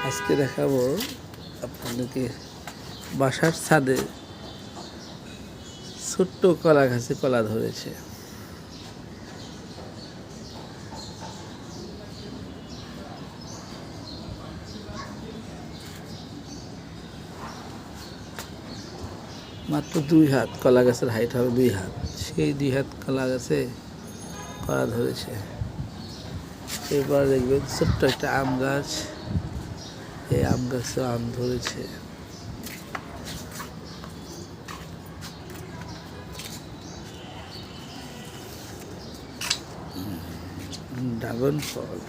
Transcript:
আজকে দেখাবো আপনাদেরকে বাসার ছাদে ছোট্ট কলা গাছে কলা ধরেছে। মাত্র 2 হাত, কলা গাছের হাইট হবে 2 হাত। সেই 2 হাত কলা গাছে কলা ধরেছে। এরপর দেখবেন ছোট্ট একটা আম গাছ, এই আম গাছে আম ধরেছে। ড্রাগন ফল।